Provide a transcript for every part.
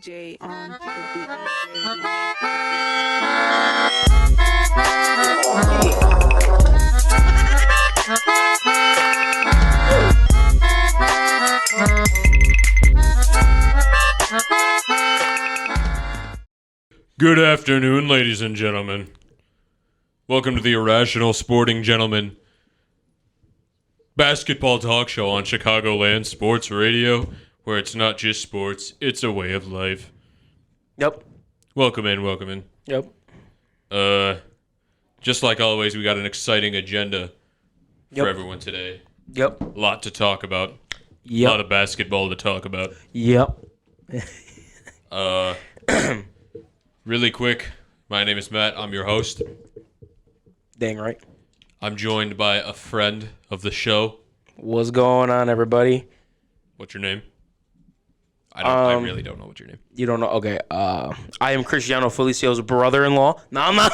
DJ on the beat. Good afternoon, ladies and gentlemen. Welcome to the IrRashonal Sporting Gentlemen basketball talk show on Chicagoland Sports Radio, where it's not just sports, it's a way of life. Yep. Welcome in. Yep. Just like always, we got an exciting agenda for everyone today. Yep. A lot to talk about. Yep. A lot of basketball to talk about. Yep. Really quick, my name is Matt. I'm your host. Dang right. I'm joined by a friend of the show. What's going on, everybody? What's your name? I really don't know what your name. You don't know? Okay. I am Cristiano Felicio's brother-in-law. Nah.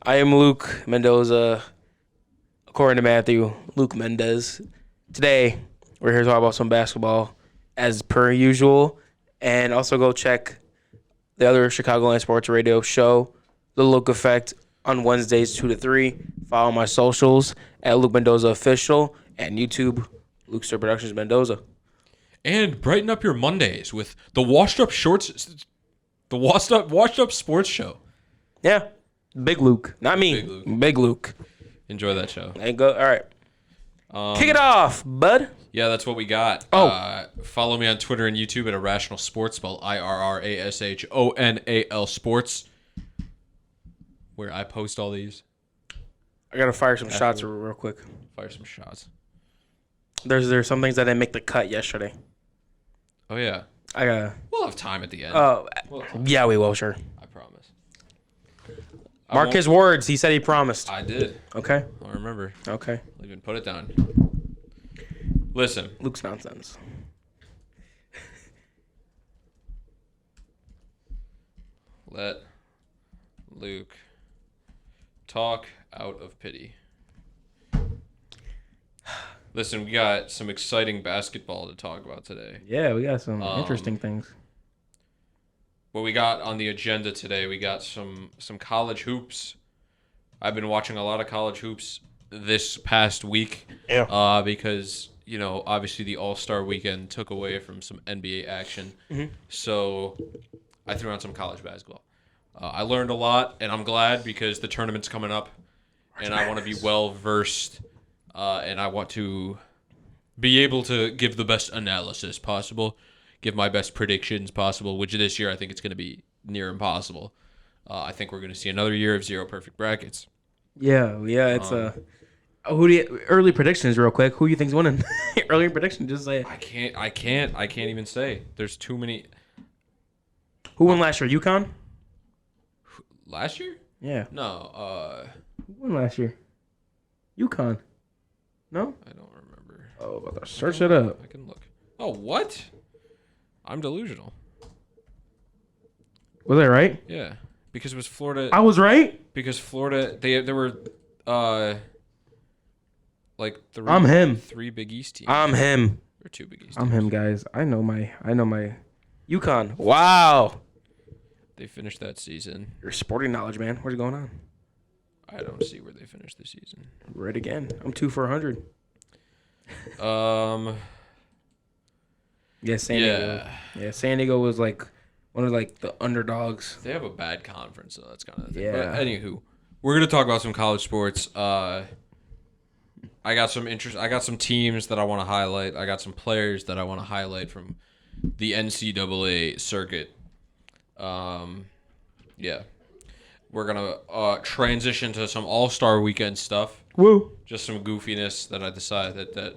I am Luke Mendoza. According to Matthew, Luke Mendez. Today, we're here to talk about some basketball, as per usual, and also go check the other Chicagoland Sports Radio show, The Luke Effect, on Wednesdays 2 to 3. Follow my socials at Luke Mendoza Official and YouTube, Luke Stir Productions Mendoza. And brighten up your Mondays with the Washed Up Sports Show. Yeah, Big Luke, not me. Big Luke. Enjoy that show. There you go. All right, kick it off, bud. Yeah, that's what we got. Follow me on Twitter and YouTube at IrRashonal Sports, spelled IrRashonal Sports, where I post all these. I gotta fire some shots real quick. Fire some shots. There's some things that didn't make the cut yesterday. Oh yeah. We'll have time at the end. Yeah, we will, sure. I promise. Mark his words. He said he promised. I did. Okay. I remember. Okay. I'll even put it down. Listen. Luke's nonsense. Let Luke talk out of pity. Listen, we got some exciting basketball to talk about today. Yeah, we got some interesting things. What we got on the agenda today, we got some college hoops. I've been watching a lot of college hoops this past week. Yeah. Because, obviously the All-Star weekend took away from some NBA action. Mm-hmm. So I threw on some college basketball. I learned a lot, and I'm glad because the tournament's coming up, and I want to be well-versed, and I want to be able to give the best analysis possible, give my best predictions possible, which this year I think it's going to be near impossible. I think we're going to see another year of zero perfect brackets. Yeah, it's early predictions real quick. Who do you think's winning? Early prediction, just say it. I can't even say. There's too many. Who won last year? UConn? Last year? Yeah. No, Who won last year? UConn. No? I don't remember. Oh, search it up. I can look. Oh, what? I'm delusional. Was I right? Yeah, because it was Florida. I was right? Because Florida, there were like three. I'm him. 3 Big East teams. I'm him. Or 2 Big East teams. I'm him, guys. I know my UConn. Wow. They finished that season. Your sporting knowledge, man. What's going on? I don't see where they finished the season. Right again. I'm 2 for 100. Yeah, San Diego. Yeah, San Diego was like one of the underdogs. They have a bad conference, so that's kind of the thing. Yeah. But anywho, we're gonna talk about some college sports. I got some interest. I got some teams that I want to highlight. I got some players that I want to highlight from the NCAA circuit. Yeah. We're gonna transition to some All-Star Weekend stuff. Woo! Just some goofiness that I decided that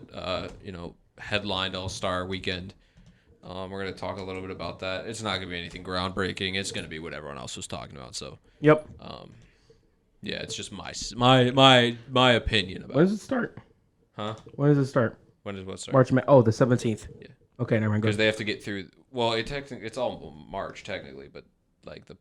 headlined All-Star Weekend. We're gonna talk a little bit about that. It's not gonna be anything groundbreaking. It's gonna be what everyone else was talking about. So. Yep. Yeah, it's just my opinion about it. When does it start? Huh? When does it start? When does what start? March. The 17th. Yeah. Okay, never mind. Because they have to get through. Well, it's all March technically, but like the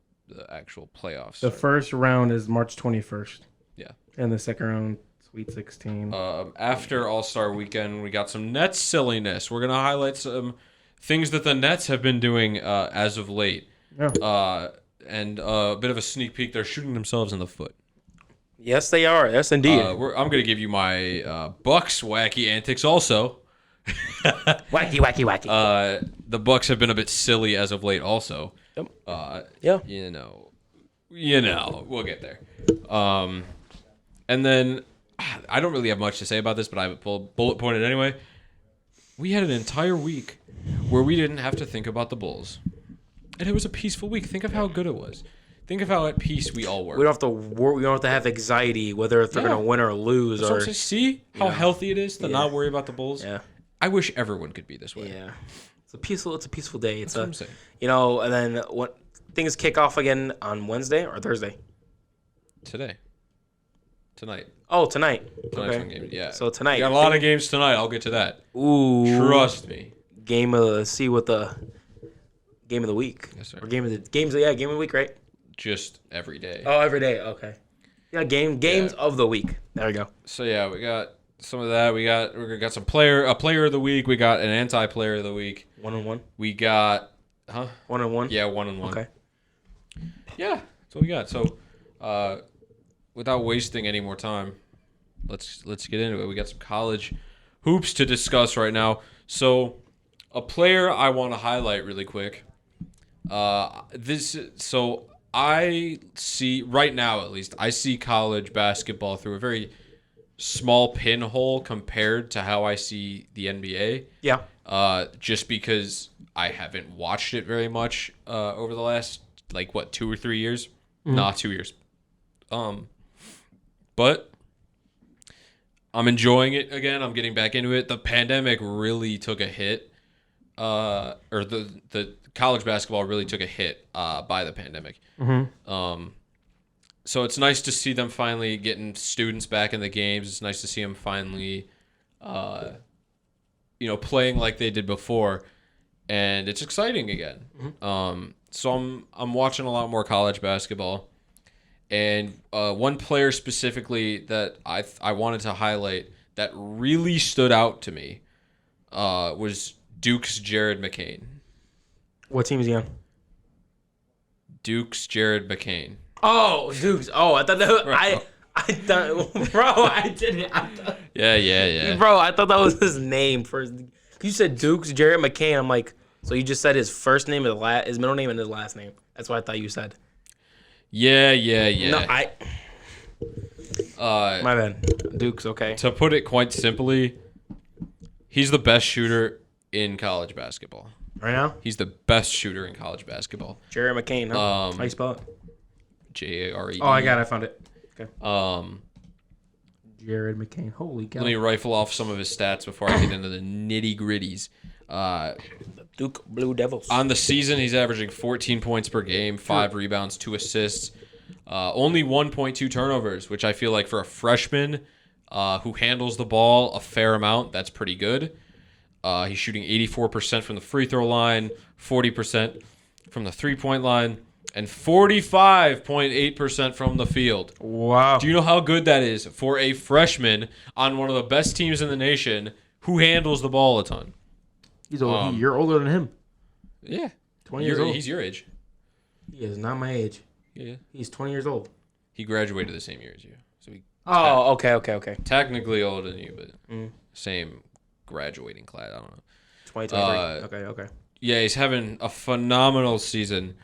actual playoffs. The first round is March 21st. Yeah. And the second round Sweet 16. After All-Star Weekend, we got some Nets silliness. We're gonna highlight some things that the Nets have been doing as of late. Yeah. And a bit of a sneak peek. They're shooting themselves in the foot. Yes, they are. Yes, indeed. I'm going to give you my Bucks wacky antics also. Wacky. The Bucks have been a bit silly as of late also. Yep. Yeah. You know, we'll get there. And then I don't really have much to say about this, but I bullet pointed anyway. We had an entire week where we didn't have to think about the Bulls. And it was a peaceful week. Think of how good it was. Think of how at peace we all were. We don't have to worry. We don't have to have anxiety whether if they're going to win or lose. So see how healthy it is to not worry about the Bulls? Yeah. I wish everyone could be this way. Yeah. It's a peaceful day. That's what I'm saying. And then what things kick off again on Wednesday or Thursday? Tonight. Oh, tonight. Tonight's Okay. one game. Yeah. So tonight. We got a lot of games tonight. I'll get to that. Ooh. Trust me. Game of the game of the week. Yes, sir. Or game of the week, right? Just every day. Oh, every day. Okay. Yeah, games of the week. There we go. So yeah, we got some of that. We got some player of the week. We got an anti-player of the week. 1-on-1. We got 1-on-1. Yeah, 1-on-1. Okay. Yeah, that's what we got. So, without wasting any more time, let's get into it. We got some college hoops to discuss right now. So, a player I want to highlight really quick. I see right now, at least, I see college basketball through a very small pinhole compared to how I see the NBA. Yeah. Just because I haven't watched it very much over the last 2 or 3 years. Not 2 years. But I'm enjoying it again. I'm getting back into it. The pandemic really took a hit. Or the college basketball really took a hit by the pandemic. Mm-hmm. So it's nice to see them finally getting students back in the games. It's nice to see them finally, playing like they did before, and it's exciting again. Mm-hmm. So I'm watching a lot more college basketball, and one player specifically that I wanted to highlight that really stood out to me was Duke's Jared McCain. What team is he on? Duke's Jared McCain. Oh, Dukes. Oh, I thought that I thought, bro, I didn't. Yeah. Bro, I thought that was his name first. You said Dukes, Jared McCain. I'm like, so you just said his first name, his middle name, and his last name. That's what I thought you said. Yeah. No, my bad. Dukes, okay. To put it quite simply, he's the best shooter in college basketball. Right now? He's the best shooter in college basketball. Jared McCain, huh? How you spell it? Jare. Oh, I got it. I found it. Okay. Jared McCain. Holy cow. Let me rifle off some of his stats before I get into the nitty-gritties. Duke Blue Devils. On the season, he's averaging 14 points per game, 5 rebounds, 2 assists, only 1.2 turnovers, which I feel like for a freshman who handles the ball a fair amount, that's pretty good. He's shooting 84% from the free throw line, 40% from the three-point line, and 45.8% from the field. Wow. Do you know how good that is for a freshman on one of the best teams in the nation who handles the ball a ton? He's old. You're older than him. Yeah. 20 years old. He's your age. He is not my age. Yeah. He's 20 years old. He graduated the same year as you. So okay. Technically older than you, but same graduating class. I don't know. 2023. Okay. Yeah, he's having a phenomenal season.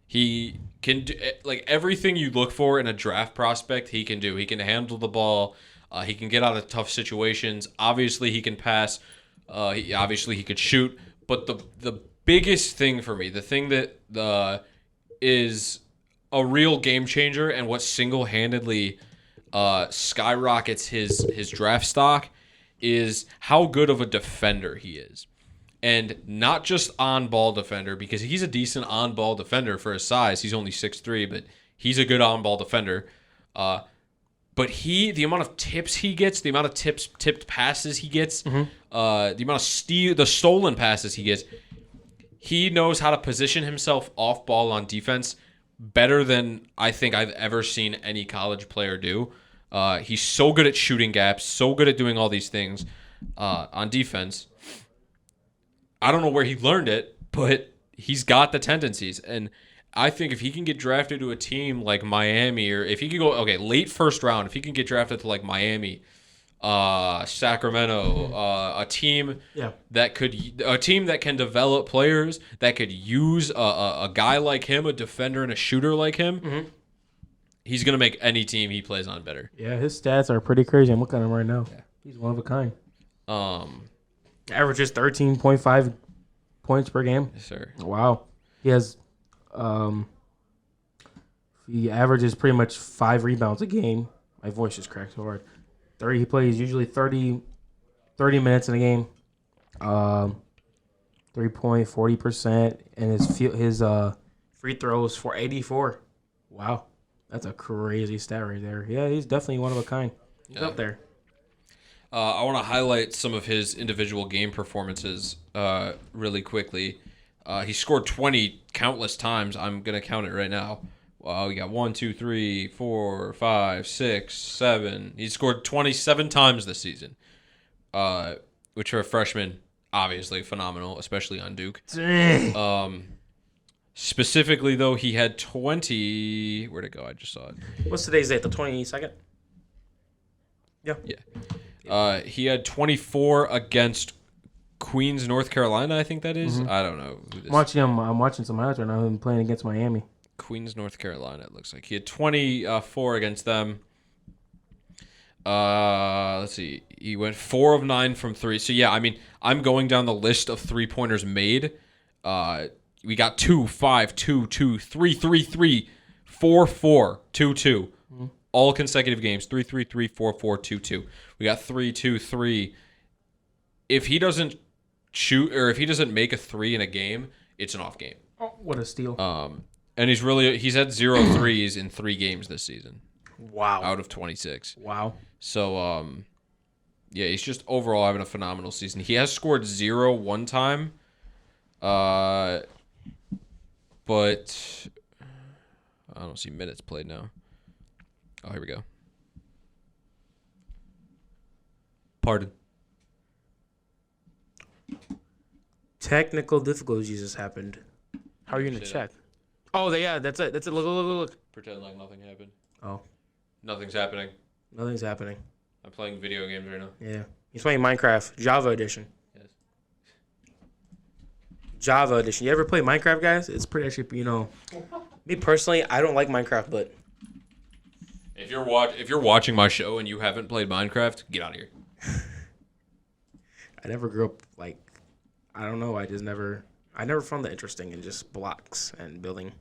He can do everything you look for in a draft prospect. He can do. He can handle the ball. He can get out of tough situations. Obviously, he can pass. He could shoot. But the biggest thing for me, the thing that is a real game changer and what single-handedly skyrockets his draft stock is how good of a defender he is. And not just on-ball defender, because he's a decent on-ball defender for his size. He's only 6'3", but he's a good on-ball defender. But the amount of tips he gets, the amount of tipped passes he gets, the amount of the stolen passes he gets, he knows how to position himself off-ball on defense better than I think I've ever seen any college player do. He's so good at shooting gaps, so good at doing all these things on defense. I don't know where he learned it, but he's got the tendencies. And I think if he can get drafted to a team like Miami, or if he could go, late first round, if he can get drafted to like Miami, Sacramento, a team that can develop players, that could use a guy like him, a defender and a shooter like him, he's going to make any team he plays on better. Yeah, his stats are pretty crazy. I'm looking at him right now. Yeah. He's one of a kind. Averages 13.5 points per game. Yes, sir. Wow. He has he averages pretty much 5 rebounds a game. My voice just cracked so hard. He plays usually 30 minutes in a game. 3-point, 40%, and his free throws for 84. Wow. That's a crazy stat right there. Yeah, he's definitely one of a kind. He's up there. I want to highlight some of his individual game performances really quickly. He scored 20 countless times. I'm going to count it right now. We got 1, 2, 3, 4, 5, 6, 7. He scored 27 times this season, which for a freshman, obviously phenomenal, especially on Duke. Specifically, though, he had 20. Where'd it go? I just saw it. What's today's date? The 22nd? Yeah. He had 24 against Queens, North Carolina, I think that is. I don't know who this I'm watching some highlights right now. I'm playing against Miami. Queens, North Carolina, it looks like. He had 24 against them. Let's see. He went 4 of 9 from 3. So, yeah, I mean, I'm going down the list of three-pointers made. We got 2, 5, 2, 2, 3, 3, 3, 4, 4, 2, 2. All consecutive games. 3, 3, 3, 4, 4, 2, 2. We got 3, 2, 3. If he doesn't shoot, or if he doesn't make a 3 in a game, it's an off game. Oh, what a steal. And he's had 0 threes in 3 games this season. Wow. Out of 26. Wow. So, yeah, he's just overall having a phenomenal season. He has scored 0 one time. But I don't see minutes played now. Oh, here we go. Pardon. Technical difficulties just happened. How are you going to check? Oh, yeah, that's it. Look. Pretend like nothing happened. Oh. Nothing's happening. Nothing's happening. I'm playing video games right now. Yeah. He's playing Minecraft, Java Edition. Yes. Java Edition. You ever play Minecraft, guys? It's pretty actually, me personally, I don't like Minecraft, but if you're watching my show and you haven't played Minecraft, get out of here. I never grew up I don't know. I never found that interesting in just blocks and building.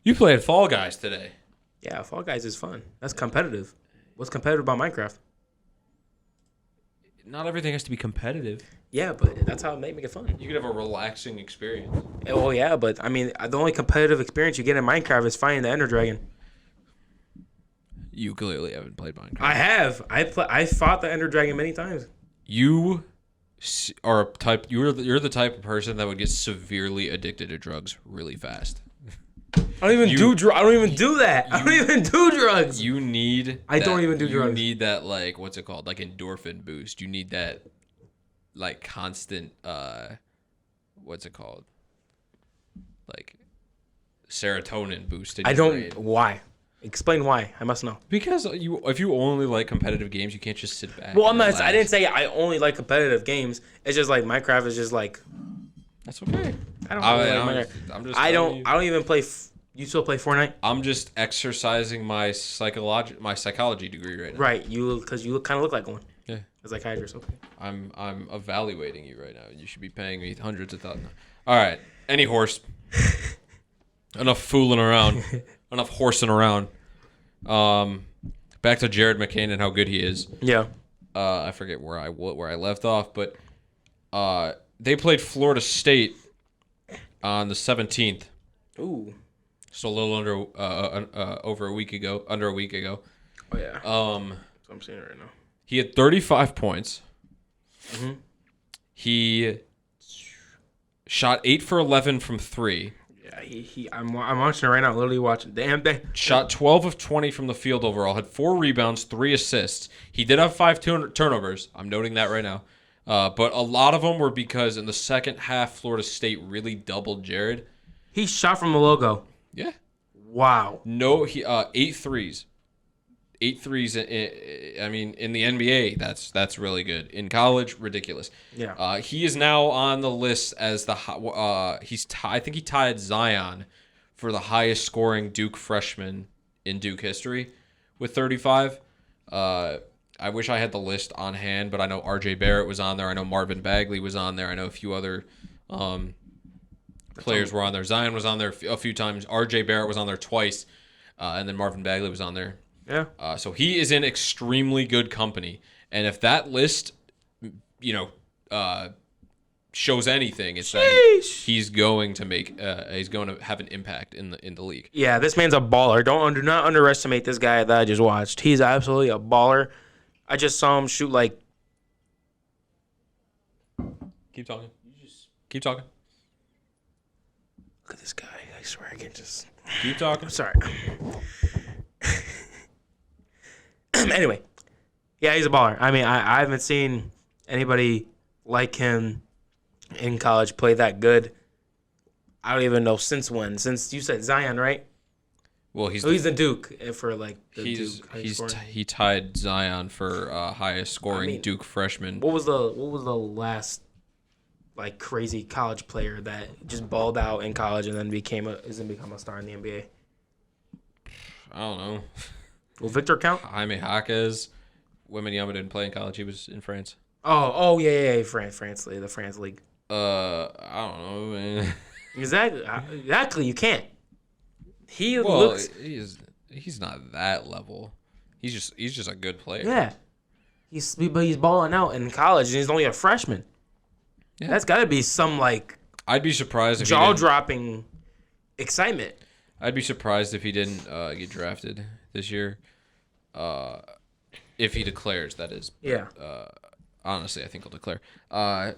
You played Fall Guys today. Yeah, Fall Guys is fun. That's competitive. What's competitive about Minecraft? Not everything has to be competitive. Yeah, but that's how it make it fun. You could have a relaxing experience. Oh, yeah, but, I mean, the only competitive experience you get in Minecraft is fighting the Ender Dragon. You clearly haven't played Minecraft. I have. I fought the Ender Dragon many times. You are you're the type of person that would get severely addicted to drugs really fast. I don't even do drugs. I don't even do that. I don't even do drugs. You need. I don't even do drugs. You need that what's it called? Endorphin boost. You need that constant what's it called? Serotonin boost in your brain. Why? Explain why. I must know. Because if you only like competitive games, you can't just sit back. Well, I didn't say I only like competitive games. It's just Minecraft is just That's okay. I don't really like Minecraft. I don't even play. You still play Fortnite? I'm just exercising my psychology degree right now. Right. Because you kind of look like one. Yeah. As a psychiatrist. Okay. I'm evaluating you right now. You should be paying me hundreds of thousands. All right. Any horse. Enough fooling around. Enough horsing around. Back to Jared McCain and how good he is. Yeah. I forget where I left off, but they played Florida State on the 17th. Ooh. So a little under a week ago. Oh yeah. That's what I'm seeing right now. He had 35 points. Mm-hmm. He shot 8 for 11 from 3. Yeah, I'm watching it right now. Literally watching. Damn thing. Shot 12 of 20 from the field overall. Had 4 rebounds, 3 assists. He did have 5 turnovers. I'm noting that right now. But a lot of them were because in the second half, Florida State really doubled Jared. He shot from the logo. Yeah. Wow. No, he 8 threes. 8 threes. I mean, in the NBA, that's really good. In college, ridiculous. Yeah. He is now on the list as the I think he tied Zion for the highest scoring Duke freshman in Duke history with 35. I wish I had the list on hand, but I know R.J. Barrett was on there. I know Marvin Bagley was on there. I know a few other players were on there. Zion was on there a few times. R.J. Barrett was on there twice, and then Marvin Bagley was on there. Yeah. So he is in extremely good company. And if that list, shows anything, it's that he's going to have an impact in the league. Yeah, this man's a baller. Do not underestimate this guy that I just watched. He's absolutely a baller. I just saw him shoot like. Keep talking. Keep talking. Look at this guy. I swear I can just. Keep talking. I'm sorry. Anyway, yeah, he's a baller. I mean, I haven't seen anybody like him in college play that good. I don't even know since when. Since you said Zion, right? Well, he's the Duke for like the Duke. He tied Zion for highest scoring Duke freshman. What was the last like crazy college player that just balled out in college and then become a star in the NBA? I don't know. Will Victor count? Jaime Jaquez. Wembanyama didn't play in college. He was in France. Oh yeah, France, the France league. I don't know, man. Exactly. You can't. He's not that level. He's just a good player. Yeah. He's balling out in college and he's only a freshman. Yeah. That's got to be some like. I'd be surprised if jaw-dropping excitement. I'd be surprised if he didn't get drafted this year. If he declares, that is. Yeah. Honestly, I think he'll declare. I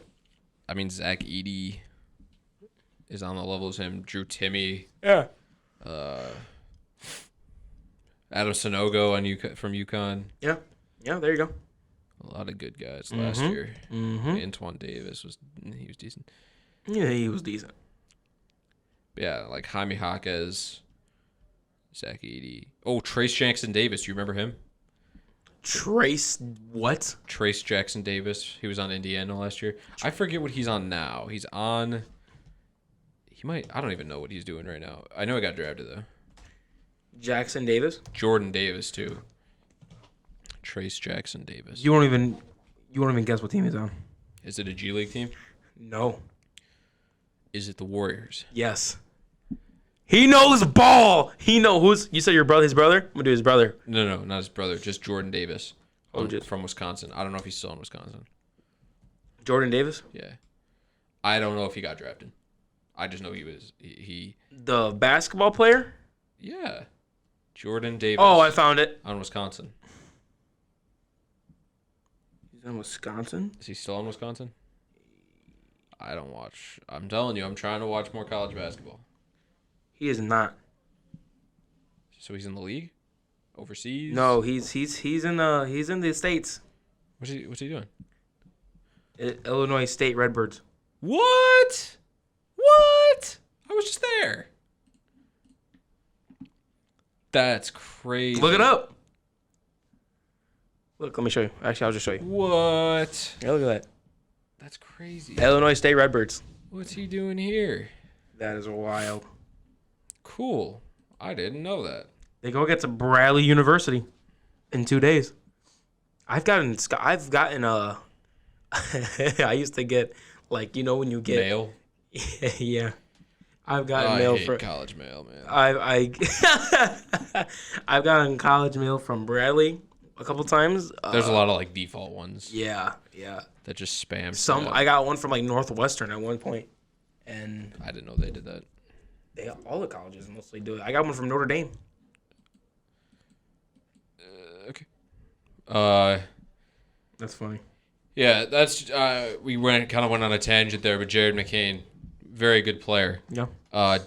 mean, Zach Edey is on the level as him. Drew Timme. Yeah. Adam Sanogo from UConn. Yeah. Yeah, there you go. A lot of good guys last year. Antoine Davis was decent. Yeah, he was decent. But yeah, like Jaime Jaquez, Zach Edey. Oh, Trace Jackson Davis. You remember him? Trace what? Trace Jackson Davis. He was on Indiana last year. I forget what he's on now. He might. I don't even know what he's doing right now. I know he got drafted though. Jackson Davis. Jordan Davis too. Trace Jackson Davis. You won't even guess what team he's on. Is it a G League team? No. Is it the Warriors? Yes. He knows ball. He knows you said his brother? I'm gonna do his brother. No, not his brother. Just Jordan Davis from Wisconsin. I don't know if he's still in Wisconsin. Jordan Davis? Yeah. I don't know if he got drafted. I just know he the basketball player? Yeah. Jordan Davis. Oh, I found it. On Wisconsin. He's in Wisconsin? Is he still in Wisconsin? I don't watch. I'm telling you, I'm trying to watch more college basketball. He is not. So he's in the league? Overseas? No, he's in the States. What's he doing? Illinois State Redbirds. What? What? I was just there. That's crazy. Look it up. Look, let me show you. Actually, I'll just show you. What? Yeah, look at that. That's crazy. Illinois State Redbirds. What's he doing here? That is wild. Cool. I didn't know that. They go get to Bradley University in 2 days. I've gotten I used to get like when you get mail. Yeah. I've gotten mail for college mail, man. I've gotten college mail from Bradley a couple times. There's a lot of like default ones. Yeah. That just spam. I got one from like Northwestern at one point, and I didn't know they did that. All the colleges mostly do it. I got one from Notre Dame. Okay. That's funny. Yeah, that's we went on a tangent there, but Jared McCain very good player. Yeah.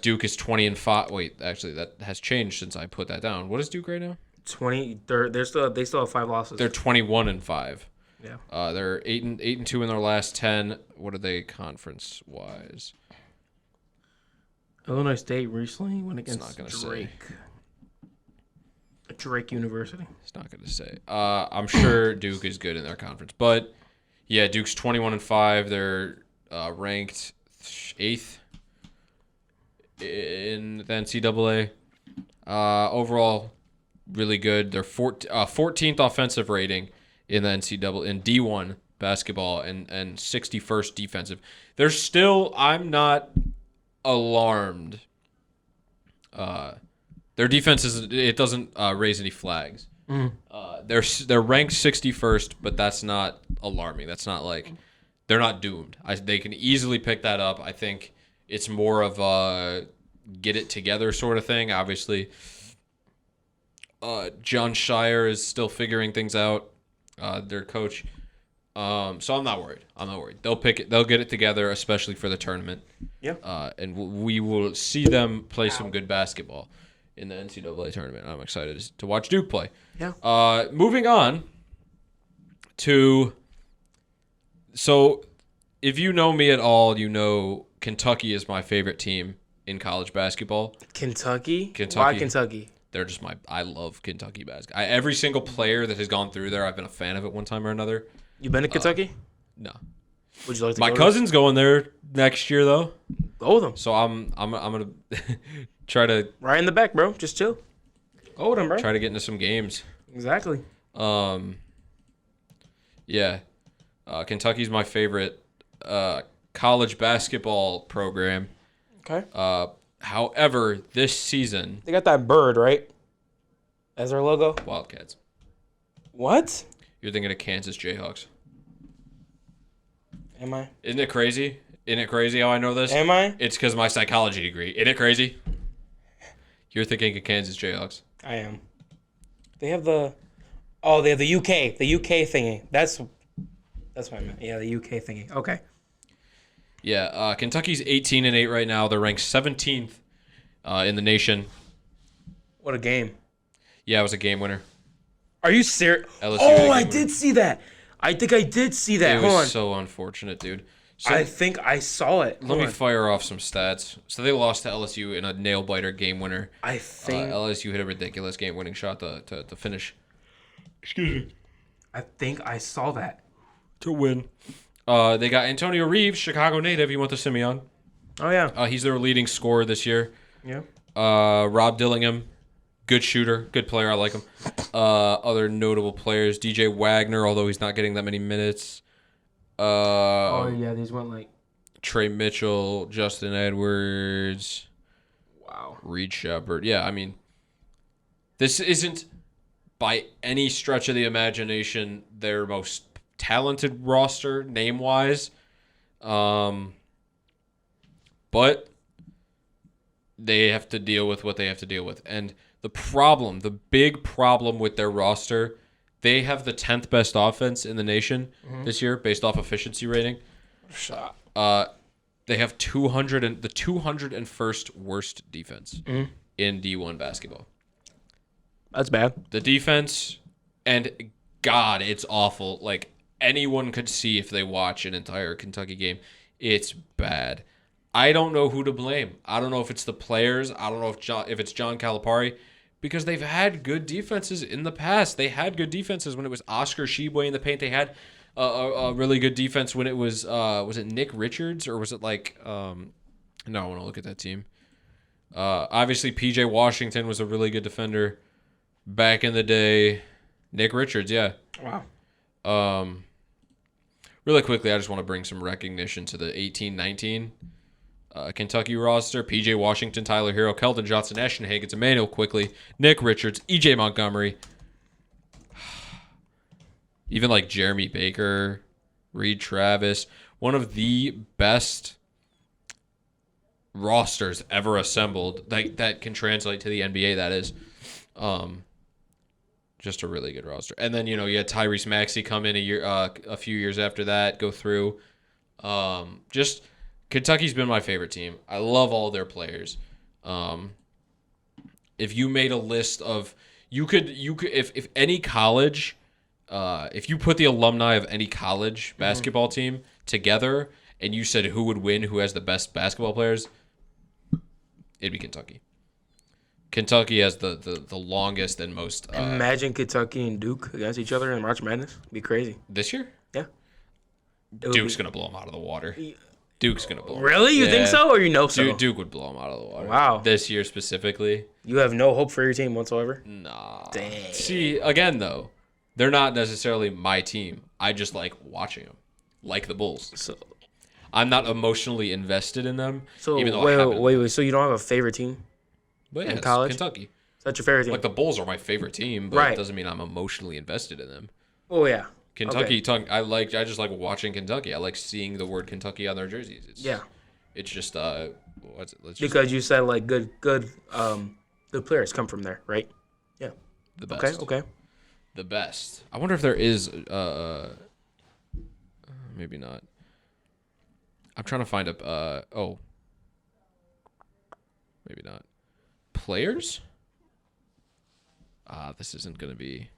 Duke is 20-5. Wait, actually, that has changed since I put that down. What is Duke right now? 20. They still have 5 losses. They're 21-5. Yeah. They're 8-2 in their last 10. What are they conference wise? Illinois State recently went against not gonna Drake. Drake University. It's not going to say. I'm sure Duke is good in their conference, but yeah, Duke's 21-5. They're ranked 8th in the NCAA. Overall, really good. They're 14th offensive rating in the NCAA in D1 basketball and 61st defensive. They're still. I'm not alarmed. Their defense it doesn't raise any flags. They're ranked 61st, but that's not alarming. That's not like they're not doomed. They can easily pick that up. I think it's more of a get it together sort of thing. Obviously, John Shire is still figuring things out. Their coach. So I'm not worried. They'll pick it. They'll get it together, especially for the tournament. Yeah. And we will see them play some good basketball in the NCAA tournament. I'm excited to watch Duke play. Yeah. Moving on to, so if you know me at all, you know Kentucky is my favorite team in college basketball. Kentucky? Kentucky. Why Kentucky? They're just I love Kentucky basketball. Every single player that has gone through there, I've been a fan of it one time or another. You been to Kentucky? No. Would you like to My go cousin's going there next year though. Go with them. So I'm gonna try to Right in the back, bro. Just chill. Go with them, bro. try to get into some games. Exactly. Yeah. Kentucky's my favorite college basketball program. Okay. However, this season, They got that bird, right? As their logo. Wildcats. What? You're thinking of Kansas Jayhawks. Am I? Isn't it crazy? Isn't it crazy how I know this? Am I? It's because of my psychology degree. Isn't it crazy? You're thinking of Kansas Jayhawks. I am. They have the UK. The UK thingy. That's what I meant. Yeah, the UK thingy. Okay. Yeah, Kentucky's 18-8 right now. They're ranked 17th in the nation. What a game. Yeah, it was a game winner. Are you serious? LSU had a game I winner. did see that. I think I did see that. It Hold on. was so unfortunate, dude. So I think I saw it. let me fire off some stats. So they lost to LSU in a nail-biter game winner. I think LSU hit a ridiculous game-winning shot to finish. Excuse me. I think I saw that. To win. They got Antonio Reeves, Chicago native. He went to Simeon. Oh yeah. He's their leading scorer this year. Yeah. Rob Dillingham, good shooter, good player. I like him. Other notable players: DJ Wagner, although he's not getting that many minutes. Oh yeah, these went like. Trey Mitchell, Justin Edwards. Wow. Reed Shepard. Yeah, I mean, this isn't by any stretch of the imagination their most talented roster name-wise. But they have to deal with what they have to deal with. And the big problem with their roster, they have the 10th best offense in the nation this year based off efficiency rating. Shot. They have the 201st worst defense in D1 basketball. That's bad. The defense, and God, it's awful. Like, anyone could see if they watch an entire Kentucky game. It's bad. I don't know who to blame. I don't know if it's the players. I don't know if it's John Calipari, because they've had good defenses in the past. They had good defenses when it was Oscar Tshiebwe in the paint. They had a really good defense when it was it Nick Richards, or was it like no, I want to look at that team. Obviously PJ Washington was a really good defender back in the day. Nick Richards, yeah. Wow. Really quickly, I just want to bring some recognition to the 18-19 Kentucky roster. PJ Washington, Tyler Hero, Keldon Johnson, Ashton Higgins, Emmanuel Quickly, Nick Richards, EJ Montgomery. Even like Jeremy Baker, Reed Travis. One of the best rosters ever assembled that can translate to the NBA, that is. Just a really good roster. And then, you had Tyrese Maxey come in a few years after that, go through. God, Kentucky's been my favorite team. I love all their players. If you made a list of you could if any college, if you put the alumni of any college basketball team together and you said who would win, who has the best basketball players, it'd be Kentucky. Kentucky has the longest and most. Imagine Kentucky and Duke against each other in March Madness. It'd be crazy. This year? Yeah. Duke's going to blow them out of the water. Duke's going to blow them. Really? You think so, or you know so? Duke would blow them out of the water. Wow. This year specifically. You have no hope for your team whatsoever? Nah. Dang. See, again, though, they're not necessarily my team. I just like watching them, like the Bulls. So, I'm not emotionally invested in them. so even though I haven't. wait. So you don't have a favorite team? But yeah, in it's college? Kentucky. That's your favorite team? Like the Bulls are my favorite team, but Right. it doesn't mean I'm emotionally invested in them. Oh, yeah. Kentucky, I just like watching Kentucky. I like seeing the word Kentucky on their jerseys. It's just what's it? Let's just Because you said, like, good players come from there, right? Yeah. the best. Okay. The best. I wonder if there is maybe not. I'm trying to find a maybe not. Players? This isn't gonna be.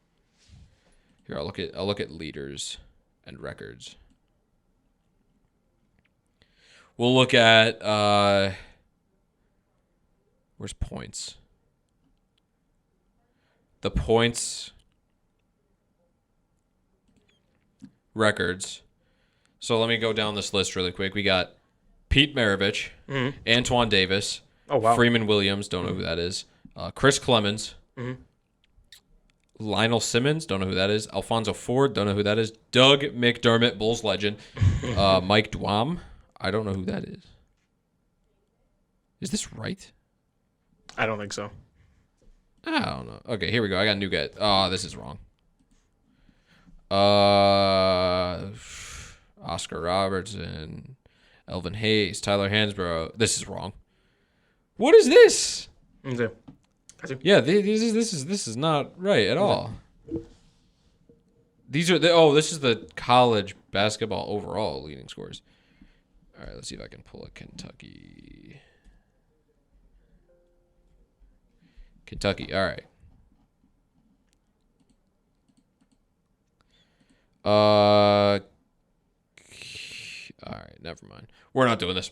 Here, I'll look at leaders and records. We'll look at where's points? The points records. So let me go down this list really quick. We got Pete Maravich, Antoine Davis, Oh, wow. Freeman Williams, don't know who that is. Chris Clemens, Lionel Simmons, don't know who that is. Alfonso Ford, don't know who that is. Doug McDermott, Bulls legend. Mike Dwam, I don't know who that is. Is this right? I don't think so. I don't know. Okay, here we go. I got a new guy. Oh, this is wrong. Oscar Robertson, Elvin Hayes, Tyler Hansbrough. This is wrong. What is this? Okay. Yeah, this is not right at all. These are this is the college basketball overall leading scores. All right, let's see if I can pull a Kentucky. All right. All right, never mind. We're not doing this.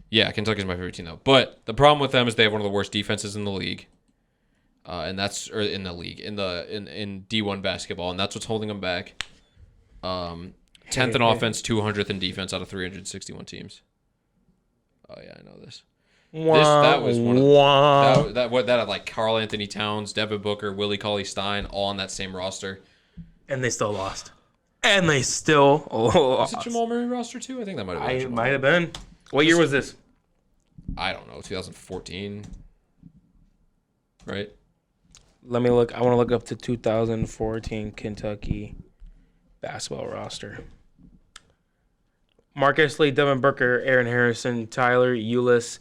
Yeah, Kentucky's my favorite team though. But the problem with them is they have one of the worst defenses in the league. And that's in the league in D1 basketball, and that's what's holding them back. 10th in offense, 200th in defense out of 361 teams. Oh yeah, I know this. That was one of that had like Karl Anthony Towns, Devin Booker, Willie Cauley-Stein all on that same roster. And they still lost. Was it Jamal Murray roster too? I think that might have been. It might have been. What year was this? I don't know, 2014. Right? Let me look. I want to look up the 2014 Kentucky basketball roster. Marcus Lee, Devin Booker, Aaron Harrison, Tyler Ulis,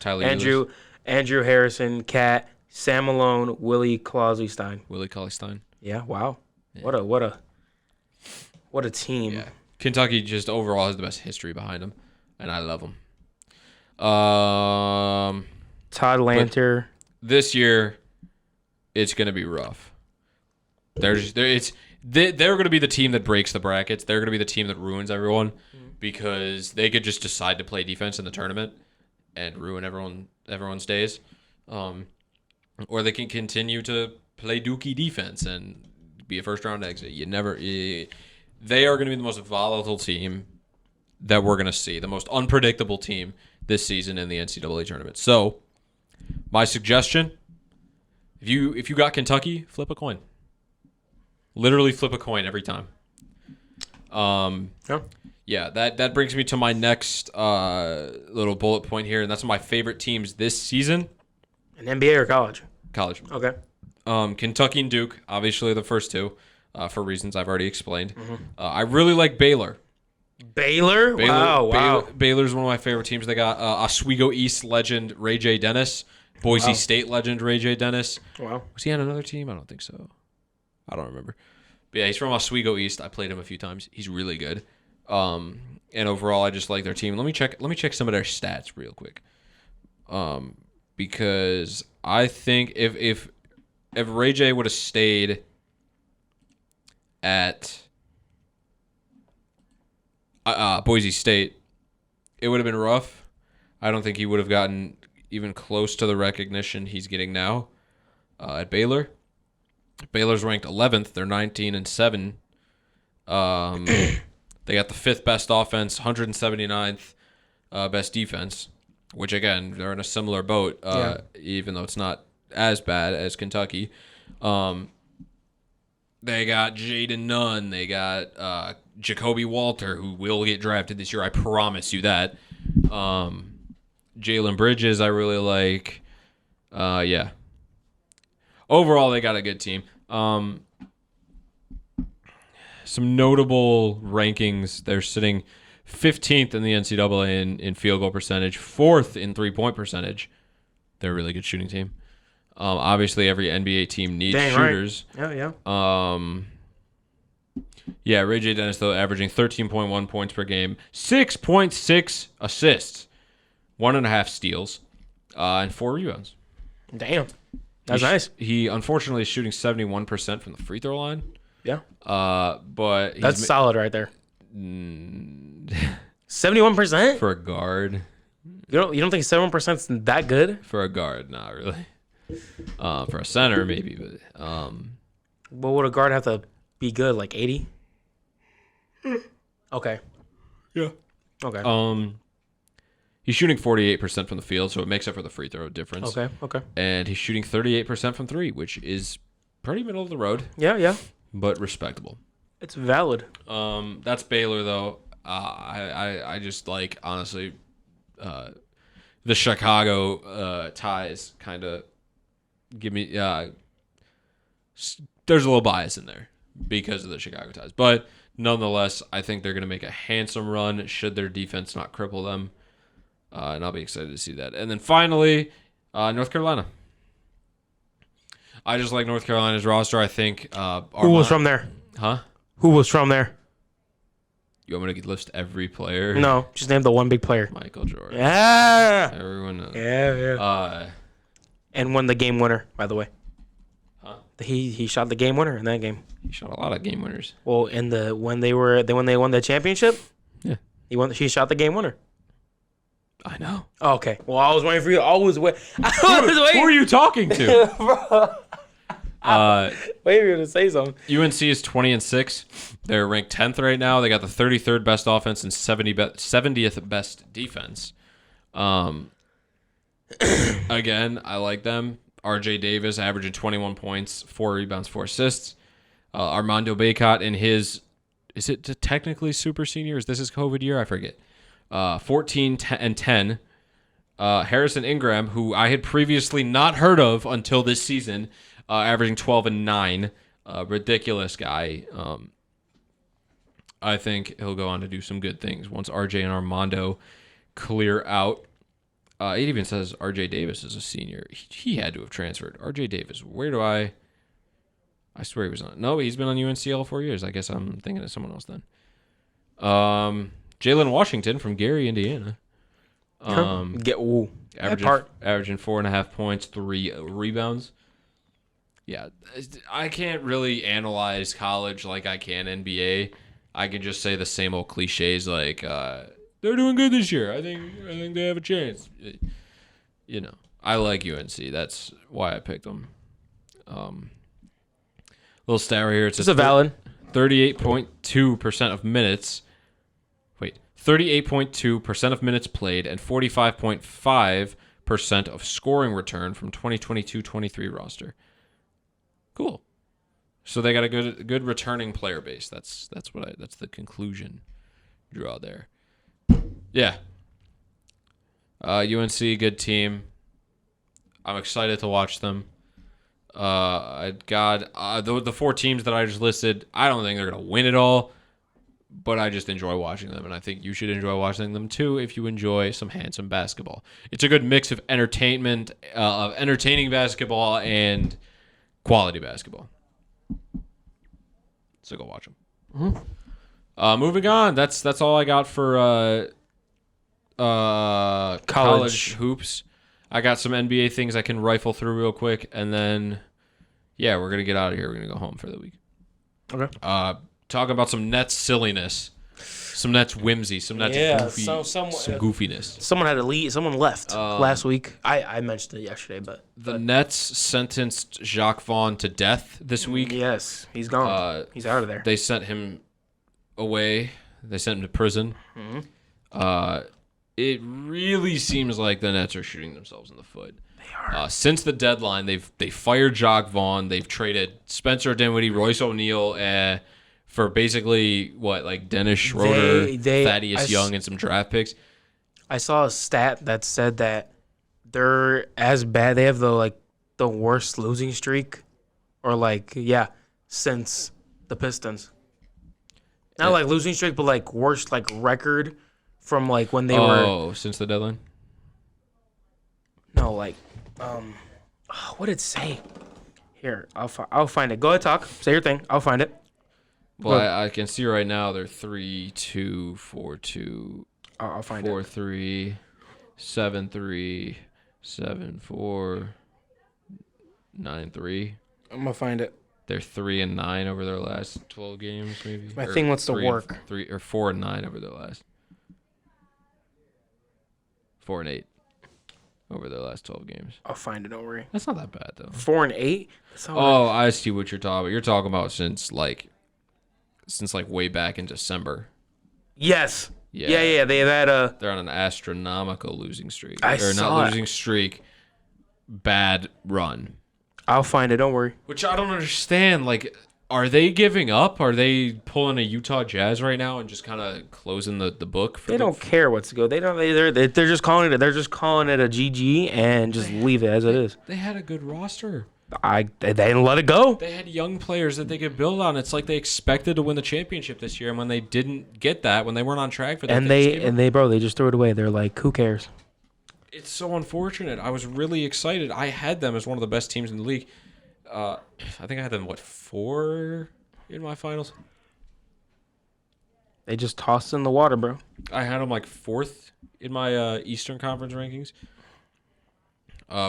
Andrew Harrison, Cat, Sam Malone, Willie Cauley-Stein. Yeah, wow. Yeah. What a team. Yeah. Kentucky just overall has the best history behind them, and I love them. Todd Lanter. This year, it's going to be rough. They're going to be the team that breaks the brackets. They're going to be the team that ruins everyone because they could just decide to play defense in the tournament and ruin everyone's days. Or they can continue to play dookie defense and be a first-round exit. They are going to be the most volatile team that we're going to see, the most unpredictable team this season in the NCAA tournament. So, my suggestion, if you got Kentucky, flip a coin. Literally flip a coin every time. Yeah, that brings me to my next little bullet point here, and that's my favorite teams this season. An NBA or college? College. Okay. Kentucky and Duke, obviously the first two, for reasons I've already explained. I really like Baylor. Baylor? Wow. Baylor's one of my favorite teams. They got Oswego East legend Ray J. Dennis, Boise State legend Ray J. Dennis. Wow. Was he on another team? I don't think so. I don't remember. But yeah, he's from Oswego East. I played him a few times. He's really good. And overall, I just like their team. Let me check some of their stats real quick. Because I think if Ray J would have stayed at Boise State, it would have been rough. I don't think he would have gotten even close to the recognition he's getting now at Baylor. Baylor's ranked 11th. They're 19-7. They got the 5th best offense, 179th best defense, which, again, they're in a similar boat, even though it's not as bad as Kentucky. They got Jaden Nunn. They got Jacoby Walter, who will get drafted this year. I promise you that. Jalen Bridges, I really like. Yeah. Overall, they got a good team. Some notable rankings. They're sitting 15th in the NCAA in field goal percentage, 4th in three-point percentage. They're a really good shooting team. Obviously, every NBA team needs shooters. Right. Yeah. Yeah, Ray J. Dennis, though, averaging 13.1 points per game, 6.6 assists, 1.5 steals, and 4 rebounds. Damn. That's nice. He, unfortunately, is shooting 71% from the free throw line. Yeah. But that's solid right there. 71%? For a guard. You don't think 71% is that good? For a guard, not really. For a center, maybe, but What would a guard have to be good? Like 80? Okay. Yeah. Okay. He's shooting 48% from the field, so it makes up for the free throw difference. Okay. And he's shooting 38% from 3, which is pretty middle of the road. Yeah. But respectable. It's valid. That's Baylor, though. I just like, honestly, the Chicago ties kind of give me there's a little bias in there because of the Chicago ties. But nonetheless, I think they're going to make a handsome run should their defense not cripple them. And I'll be excited to see that. And then finally, North Carolina. I just like North Carolina's roster. I think who was from there? Huh? Who was from there? You want me to list every player? No, just name the one big player. Michael Jordan. Yeah. Everyone knows. Yeah. And won the game winner, by the way. Huh? He shot the game winner in that game. He shot a lot of game winners. Well, when they won the championship, yeah, he shot the game winner. I know. Oh, okay. Well, I was waiting for you. Who are you talking to? Bro. Wait for you to say something. UNC is 20-6. They're ranked 10th right now. They got the 33rd best offense and 70th best defense. Again, I like them. RJ Davis averaging 21 points, 4 rebounds, 4 assists. Armando Bacot in his, is it technically super senior? Is this his COVID year? I forget. 14 and 10. Harrison Ingram, who I had previously not heard of until this season, averaging 12 and 9. Ridiculous guy. I think he'll go on to do some good things once RJ and Armando clear out. It even says RJ Davis is a senior. He had to have transferred. RJ Davis, where do I swear he was on. No, he's been on UNC all 4 years. I guess I'm thinking of someone else then. Jalen Washington from Gary, Indiana. Averaging 4.5 points, 3 rebounds. Yeah, I can't really analyze college like I can NBA. I can just say the same old cliches like they're doing good this year. I think they have a chance. You know, I like UNC. That's why I picked them. Little stat right here. It's a valid 38.2% of minutes. 38.2% of minutes played and 45.5% of scoring return from 2022-23 roster. Cool. So they got a good returning player base. That's the conclusion draw there. Yeah. UNC, good team. I'm excited to watch them. The 4 teams that I just listed, I don't think they're going to win it all. But I just enjoy watching them, and I think you should enjoy watching them too if you enjoy some handsome basketball. It's a good mix of entertainment, of entertaining basketball and quality basketball. So go watch them. Moving on. That's all I got for college hoops. I got some NBA things I can rifle through real quick, and then we're gonna get out of here. We're gonna go home for the week. Okay. Talking about some Nets silliness, some Nets whimsy, some Nets goofy, some goofiness. Someone had to leave. Someone left last week. I mentioned it yesterday, but the Nets sentenced Jacques Vaughn to death this week. Yes, he's gone. He's out of there. They sent him away. They sent him to prison. It really seems like the Nets are shooting themselves in the foot. They are. Since the deadline, they fired Jacques Vaughn. They've traded Spencer Dinwiddie, Royce O'Neal, for basically Dennis Schroeder, Thaddeus Young, and some draft picks. I saw a stat that said that they're as bad. They have the worst losing streak, or since the Pistons. Not losing streak, but worst record from when they were. Oh, since the deadline. No, what did it say? Here, I'll find it. Go ahead, talk. Say your thing. I'll find it. Well, I can see right now they're 3-2, 4-2. I'll find 4-3, 7-3, 7-4, 9-3. I'm gonna find it. They're 3-9 over their last 12 games, maybe. My thing wants to work. 4-9 over their last. 4-8 over their last 12 games. I'll find it. Don't worry. That's not that bad though. 4-8. Oh, I see what you're talking about. You're talking about since way back in December. Yes. Yeah. They've had They're on an astronomical losing streak. Not losing streak. Bad run. I'll find it. Don't worry. Which I don't understand. Are they giving up? Are they pulling a Utah Jazz right now and just kind of closing the book? They don't care what's good. They don't. They're just calling it. They're just calling it a GG and just leave it as it is. They had a good roster. They didn't let it go. They had young players that they could build on. It's like they expected to win the championship this year, and when they didn't get that, when they weren't on track for that, they just threw it away. They're like, who cares? It's so unfortunate. I was really excited. I had them as one of the best teams in the league. I think I had them 4 in my finals. They just tossed in the water, bro. I had them 4th in my Eastern Conference rankings.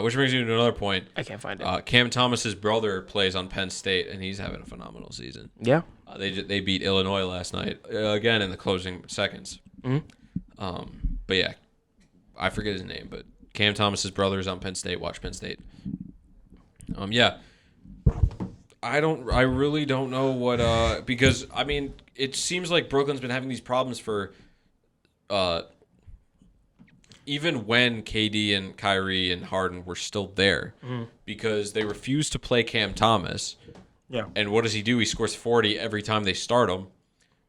Which brings me to another point. I can't find it. Cam Thomas's brother plays on Penn State, and he's having a phenomenal season. Yeah. They beat Illinois last night again in the closing seconds. But yeah, I forget his name, but Cam Thomas's brother is on Penn State. Watch Penn State. Yeah. I really don't know what because I mean it seems like Brooklyn's been having these problems for even when KD and Kyrie and Harden were still there because they refused to play Cam Thomas. Yeah. And what does he do? He scores 40 every time they start him.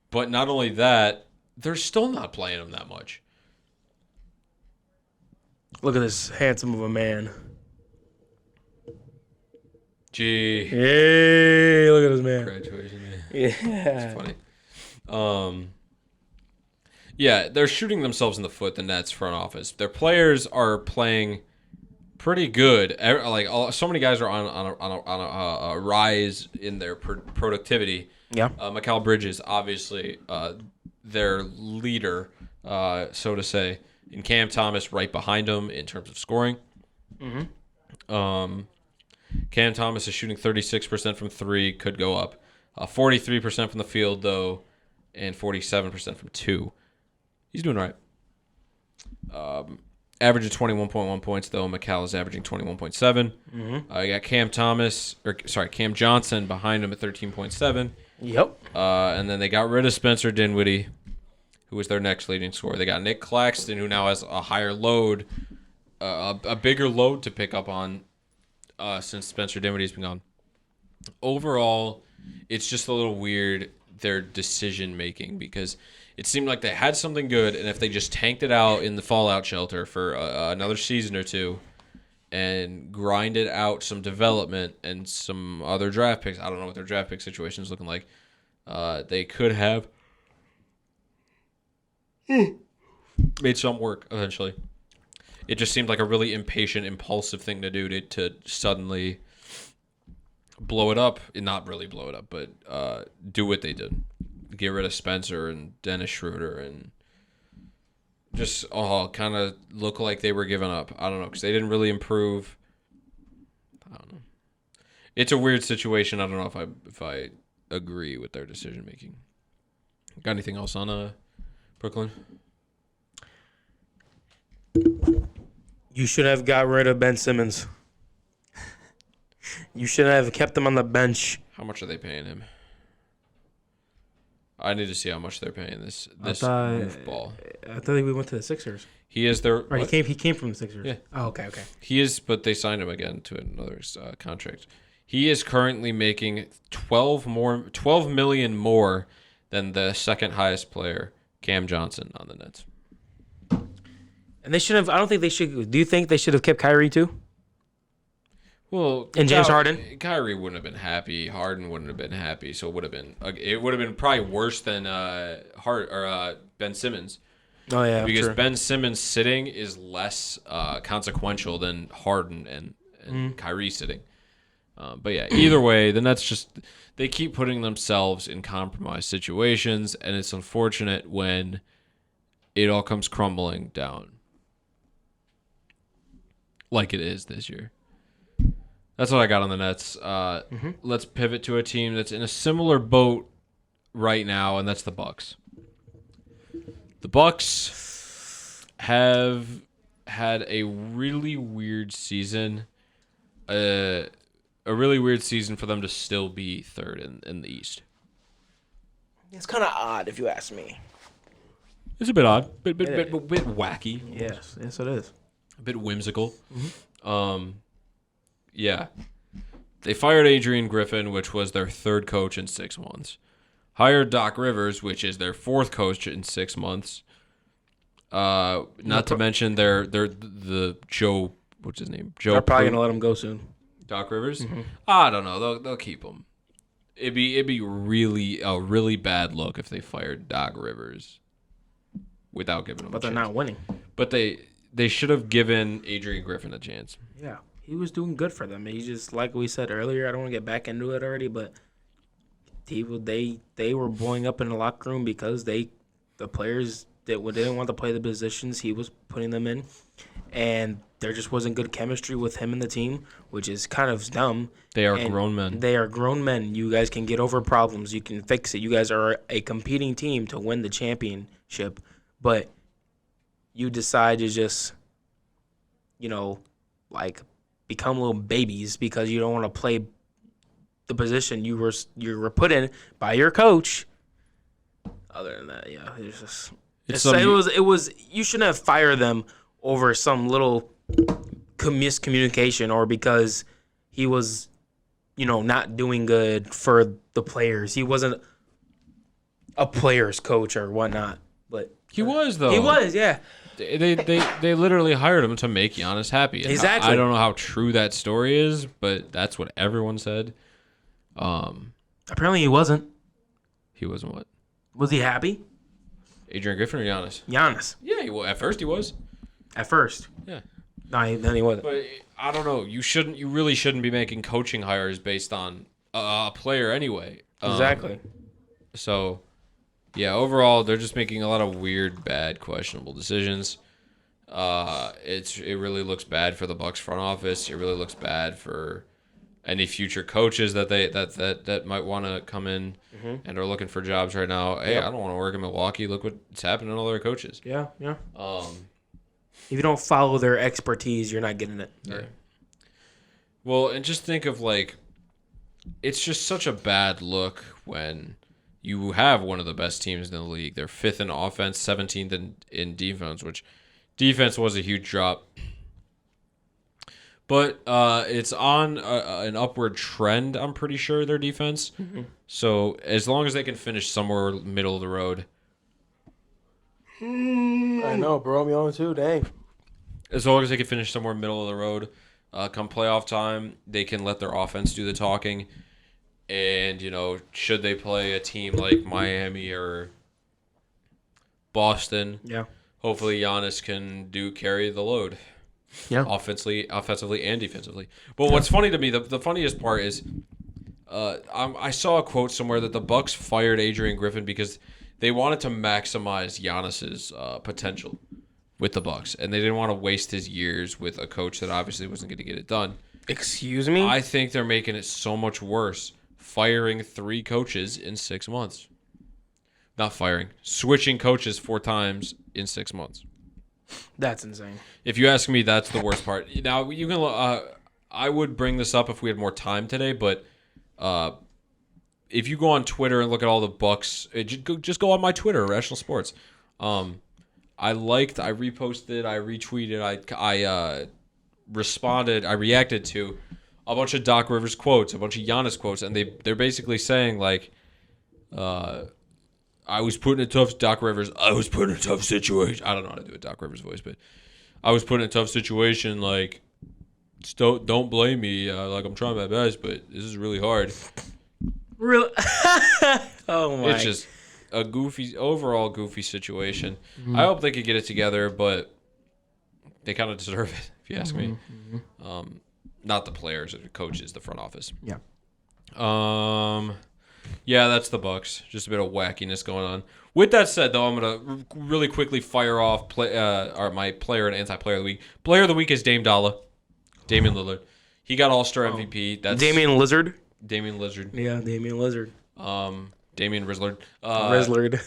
But not only that, they're still not playing him that much. Look at this handsome of a man. Gee. Hey, look at this man. Graduation, man. Yeah. It's funny. Yeah, they're shooting themselves in the foot, the Nets front office. Their players are playing pretty good. So many guys are on a rise in their productivity. Yeah. Mikal Bridges, obviously, their leader, so to say, and Cam Thomas right behind him in terms of scoring. Cam Thomas is shooting 36% from 3, could go up. 43% from the field, though, and 47% from 2. He's doing all right. Averaging 21.1 points, though. Mikal is averaging 21.7. You got Cam Johnson behind him at 13.7. Yep. And then they got rid of Spencer Dinwiddie, who was their next leading scorer. They got Nick Claxton, who now has a higher load, a bigger load to pick up on since Spencer Dinwiddie's been gone. Overall, it's just a little weird, their decision-making, because it seemed like they had something good, and if they just tanked it out in the fallout shelter for another season or two and grinded out some development and some other draft picks, I don't know what their draft pick situation is looking like, they could have made some work eventually. It just seemed like a really impatient, impulsive thing to do to suddenly blow it up. Not really blow it up, but do what they did. Get rid of Spencer and Dennis Schroeder and just kind of look like they were giving up. I don't know, because they didn't really improve. I don't know. It's a weird situation. I don't know if I agree with their decision making. Got anything else on Brooklyn? You should have got rid of Ben Simmons. You should have kept him on the bench. How much are they paying him? I need to see how much they're paying this goofball. I thought we went to the Sixers. He is their. Right, he came from the Sixers. Yeah. Oh, okay. He is, but they signed him again to another contract. He is currently making $12 million more than the second highest player, Cam Johnson, on the Nets. And they should have. I don't think they should. Do you think they should have kept Kyrie too? Well, and James Harden. Kyrie wouldn't have been happy. Harden wouldn't have been happy. So it would have been probably worse than Ben Simmons. Oh yeah, because true. Ben Simmons sitting is less consequential than Harden and Kyrie sitting. But yeah, either way, the Nets they keep putting themselves in compromised situations, and it's unfortunate when it all comes crumbling down, like it is this year. That's what I got on the Nets. Let's pivot to a team that's in a similar boat right now, and that's the Bucks. The Bucks have had a really weird season. A really weird season for them to still be third in the East. It's kind of odd, if you ask me. It's a bit odd, bit wacky. Yes, it is. A bit whimsical. Yeah. They fired Adrian Griffin, which was their third coach in 6 months. Hired Doc Rivers, which is their fourth coach in 6 months. Not to mention the Joe, what's his name? Joe. They're probably gonna let him go soon. Doc Rivers. I don't know. They'll keep him. It'd be really a really bad look if they fired Doc Rivers without giving him. But a they're chance. not winning. But they should have given Adrian Griffin a chance. Yeah. He was doing good for them. He just, like we said earlier, I don't want to get back into it already, but they were blowing up in the locker room because the players that didn't want to play the positions he was putting them in, and there just wasn't good chemistry with him and the team, which is kind of dumb. They are grown men. They are grown men. You guys can get over problems. You can fix it. You guys are a competing team to win the championship, but you decide to just, become little babies because you don't want to play the position you were put in by your coach. Other than that, yeah, it was you shouldn't have fired them over some little miscommunication or because he was, not doing good for the players. He wasn't a player's coach or whatnot, but he was though. He was, yeah. They literally hired him to make Giannis happy. And exactly. I don't know how true that story is, but that's what everyone said. Apparently he wasn't. He wasn't what? Was he happy? Adrian Griffin or Giannis? Giannis. Yeah, at first he was. At first. Yeah. No, then he wasn't. But I don't know. You really shouldn't be making coaching hires based on a player anyway. Exactly. So, yeah, overall, they're just making a lot of weird, bad, questionable decisions. It really looks bad for the Bucks front office. It really looks bad for any future coaches that might want to come in and are looking for jobs right now. Hey, I don't want to work in Milwaukee. Look what's happening to all their coaches. Yeah. If you don't follow their expertise, you're not getting it. Yeah. Well, and just think of it's just such a bad look when you have one of the best teams in the league. They're 5th in offense, 17th in defense, which defense was a huge drop. But it's on an upward trend, I'm pretty sure, their defense. So as long as they can finish somewhere middle of the road. I know, bro. Me on too, dang. As long as they can finish somewhere middle of the road, come playoff time, they can let their offense do the talking. And, should they play a team like Miami or Boston, hopefully Giannis can carry the load. Yeah. Offensively and defensively. But what's funny to me, the funniest part is I saw a quote somewhere that the Bucks fired Adrian Griffin because they wanted to maximize Giannis's potential with the Bucks, and they didn't want to waste his years with a coach that obviously wasn't going to get it done. Excuse me? I think they're making it so much worse, firing 3 coaches in 6 months. Not firing, switching coaches 4 times in 6 months. That's insane. If you ask me, that's the worst part. Now you can. I would bring this up if we had more time today, but if you go on Twitter and look at all the Bucks, just go on my Twitter, IrRashonal Sports. I liked, I reposted, I retweeted, I responded, I reacted to a bunch of Doc Rivers quotes, a bunch of Giannis quotes, and they're basically saying like, I was put in a tough Doc Rivers. I was put in a tough situation. I don't know how to do a Doc Rivers voice, but I was put in a tough situation. Like, just don't blame me. Like, I'm trying my best, but this is really hard. Really? Oh my! It's just a overall goofy situation. I hope they could get it together, but they kind of deserve it, if you ask me. Not the players, or the coaches, the front office. Yeah. Yeah, that's the Bucks. Just a bit of wackiness going on. With that said, though, I'm gonna really quickly fire off my player and anti-player of the week. Player of the week is Damian Lillard. He got All-Star MVP. That's Damian Lizard. Damian Lizard. Yeah, Damian Lizard. Damian Rizzlard. Rizzlard.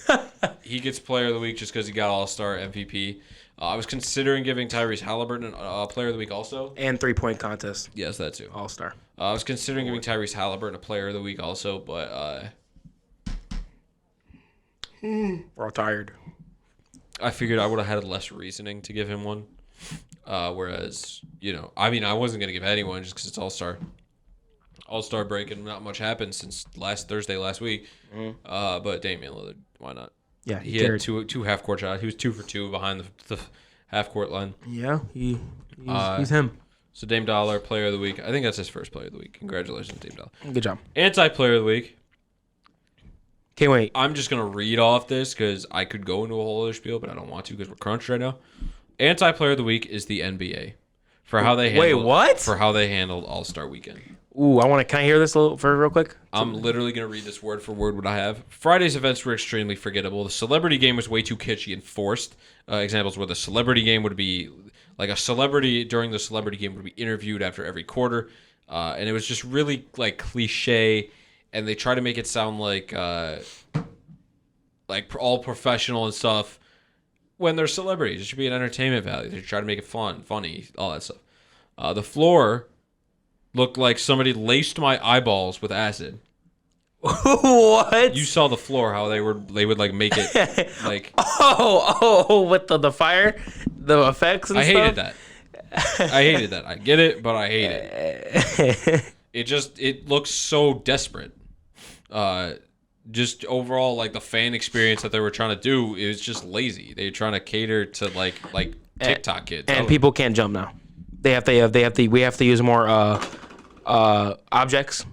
He gets Player of the Week just because he got All-Star MVP. I was considering giving Tyrese Halliburton Player of the Week also. And 3-point contest. Yes, that too. All-Star. I was considering giving Tyrese Halliburton a Player of the Week also, but we're all tired. I figured I would have had less reasoning to give him one. Whereas, I wasn't going to give anyone just because it's All-Star break and not much happened since last week. But Damian Lillard, why not? Yeah, he had two half-court shots. He was 2 for 2 behind the half-court line. Yeah, he's him. So Dame Dollar, Player of the Week. I think that's his first Player of the Week. Congratulations, Dame Dollar. Good job. Anti-Player of the Week. Can't wait. I'm just going to read off this because I could go into a whole other spiel, but I don't want to because we're crunched right now. Anti-Player of the Week is the NBA for how they handled All-Star Weekend. Ooh, can I hear this real quick? I'm literally going to read this word for word what I have. Friday's events were extremely forgettable. The celebrity game was way too kitschy and forced. Examples where the celebrity game would be like a celebrity during the celebrity game would be interviewed after every quarter. And it was just really like cliche. And they try to make it sound like all professional and stuff when they're celebrities. It should be an entertainment value. They try to make it fun, funny, all that stuff. The floor looked like somebody laced my eyeballs with acid. What? You saw the floor, how they would like make it like. With the fire, the effects and stuff. I hated that. I get it, but I hate it. It looks so desperate. Just overall, like the fan experience that they were trying to do, it was just lazy. They were trying to cater to like TikTok kids. And people can't jump now. We have to use more objects.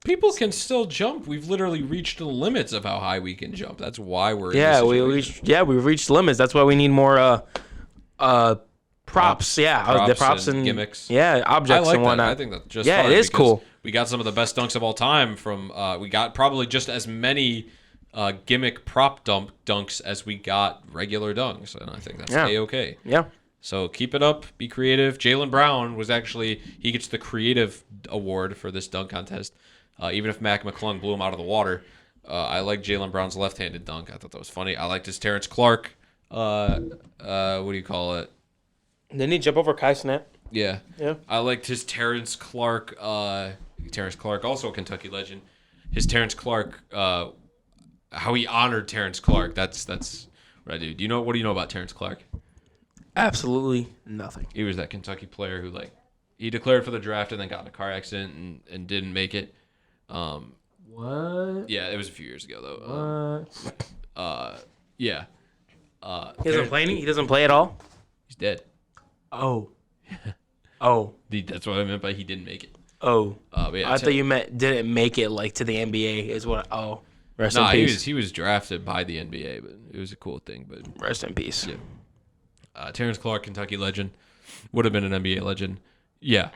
People can still jump. We've literally reached the limits of how high we can jump. That's why we're we've reached limits. That's why we need more props. Yeah, the props and gimmicks. Yeah, objects and whatnot. I think that's just fun it is cool. We got some of the best dunks of all time from. We got probably just as many gimmick prop dunks as we got regular dunks, and I think that's A-okay. Yeah. So keep it up. Be creative. Jaylen Brown he gets the creative award for this dunk contest. Even if Mac McClung blew him out of the water, I like Jaylen Brown's left-handed dunk. I thought that was funny. I liked his Terrence Clark. What do you call it? Didn't he jump over Kai Cenat? Yeah. Yeah. I liked his Terrence Clark. Terrence Clark, also a Kentucky legend. His Terrence Clark. How he honored Terrence Clark. That's what I do. What do you know about Terrence Clark? Absolutely nothing. He was that Kentucky player who he declared for the draft and then got in a car accident and didn't make it. What? Yeah, it was a few years ago though. What? Yeah. He doesn't play He doesn't play at all. He's dead. Oh. Oh. That's what I meant by he didn't make it. Oh. Yeah, I thought you meant didn't make it to the NBA is what. Oh. Rest in peace. He was drafted by the NBA, but it was a cool thing. But rest in peace. Yeah. Terrence Clark, Kentucky legend, would have been an NBA legend. Yeah.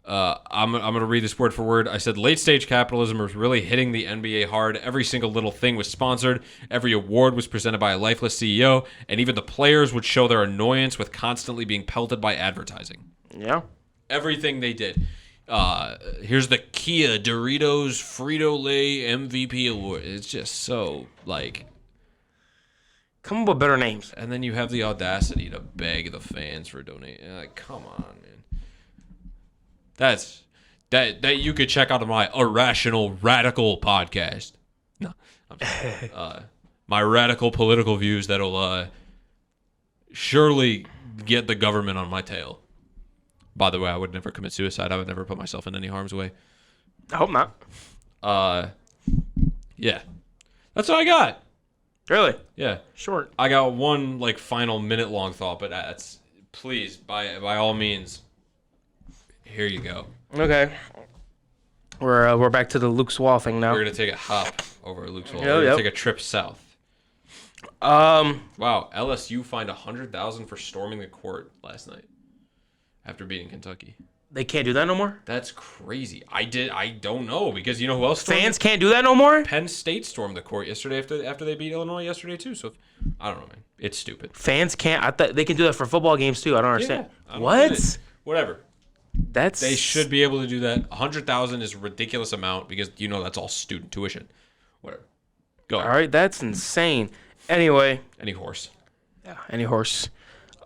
I'm going to read this word for word. I said late stage capitalism was really hitting the NBA hard. Every single little thing was sponsored. Every award was presented by a lifeless CEO. And even the players would show their annoyance with constantly being pelted by advertising. Yeah. Everything they did. Here's the Kia Doritos Frito-Lay MVP award. It's just so, like... Come up with better names. And then you have the audacity to beg the fans for donating. Like, come on, man. That you could check out on my IrRashonal Radical podcast. No, I'm sorry. My radical political views that'll surely get the government on my tail. By the way, I would never commit suicide. I would never put myself in any harm's way. I hope not. Yeah. That's what I got. Really? Yeah. Short. I got one final minute-long thought, but please, by all means, here you go. Okay. We're back to the Luke Swall thing now. We're gonna take a hop over Luke's Wall. Yep, We're gonna take a trip south. Wow, LSU fined $100,000 for storming the court last night after beating Kentucky. They can't do that no more? That's crazy. I don't know, because you know who else stormed Fans can't do that no more? Penn State stormed the court yesterday after they beat Illinois yesterday too. So I don't know, man. It's stupid. Fans can't. I thought they can do that for football games too. I don't understand. I don't get What? it. Whatever. That's They should be able to do that. $100,000 is a ridiculous amount because that's all student tuition. Whatever. Go. All right, that's insane. Anyway, Any horse. yeah, any horse.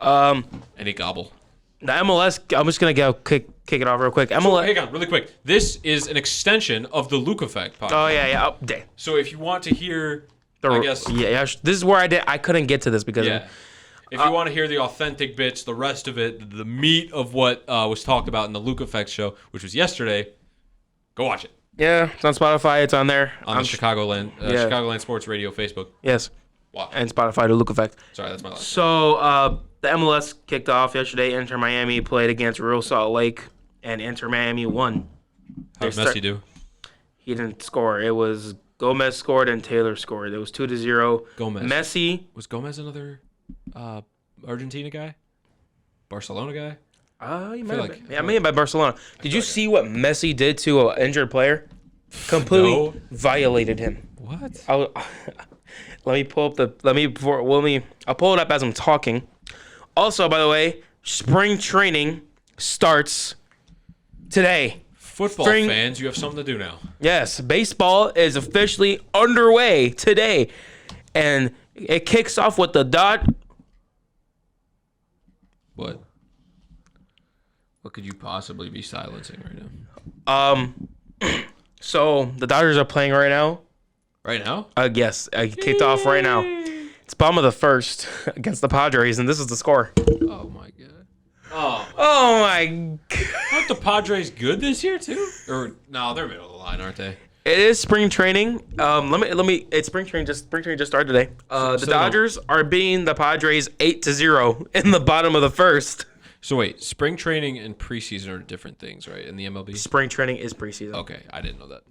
Any gobble. The MLS. I'm just gonna go kick it off real quick. MLS. Hang on, really quick. This is an extension of the Luke Effect podcast. Oh yeah. Oh, dang. So if you want to hear, I guess, Yeah. This is where I couldn't get to this because. yeah. If you want to hear the authentic bits, the rest of it, the meat of what was talked about in the Luke Effect show, which was yesterday, go watch it Yeah, it's on Spotify. It's on there. on the Chicagoland Sports Radio Facebook. Yes. Watch. And Spotify, the Luke Effect. Sorry, that's my last. So the MLS kicked off yesterday. Inter Miami played against Real Salt Lake, and Inter Miami won. How did Messi do? He didn't score. It was Gomez scored and Taylor scored. It was 2-0. Gomez. Messi. Was Gomez another Argentina guy? Barcelona guy? He might have been. Yeah, maybe by Barcelona. Did you see what Messi did to an injured player? Completely violated him. What? Let me pull up I'll pull it up as I'm talking. Also, by the way, spring training starts today. Football fans, you have something to do now. Yes, baseball is officially underway today. And it kicks off with the What could you possibly be silencing right now? So the Dodgers are playing right now. Right now? Yes, kicked off right now. It's bottom of the first against the Padres, and this is the score. Oh my god. Oh my god. Aren't the Padres good this year too? Or no, they're middle of the line, aren't they? It is spring training. Let me. It's spring training. Spring training just started today. The Dodgers are beating the Padres 8-0 in the bottom of the first. So wait, spring training and preseason are different things, right? In the MLB. Spring training is preseason. Okay, I didn't know that.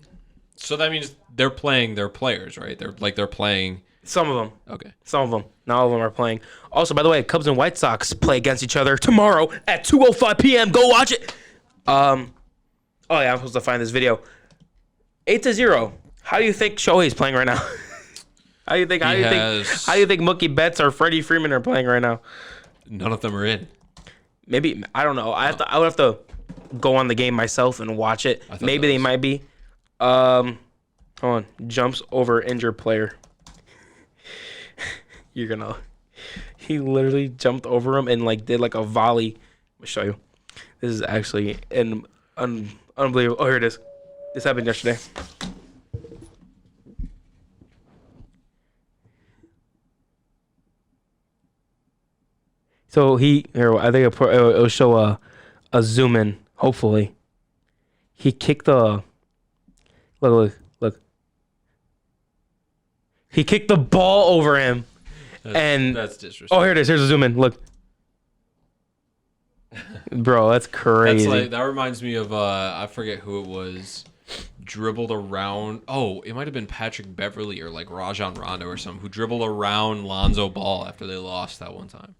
So that means they're playing their players, right? They're playing. Some of them. Okay. Some of them. Not all of them are playing. Also, by the way, Cubs and White Sox play against each other tomorrow at 2:05 p.m. Go watch it. Oh yeah, I'm supposed to find this video. 8-0. How do you think Shohei's playing right now? How do you think Mookie Betts or Freddie Freeman are playing right now? None of them are in. Maybe, I don't know. I would have to go on the game myself and watch it. Maybe they might be. Hold on. Jumps over injured player. He literally jumped over him and did a volley. Let me show you. This is actually an unbelievable. Oh, here it is. This happened yesterday. So I think it'll show a zoom in. Hopefully, he kicked the. Look. He kicked the ball over him, That's disrespectful. Oh, here it is. Here's a zoom in. Look, bro, that's crazy. That reminds me of I forget who it was. Dribbled around. Oh, it might have been Patrick Beverly or Rajon Rondo or something who dribbled around Lonzo Ball after they lost that one time.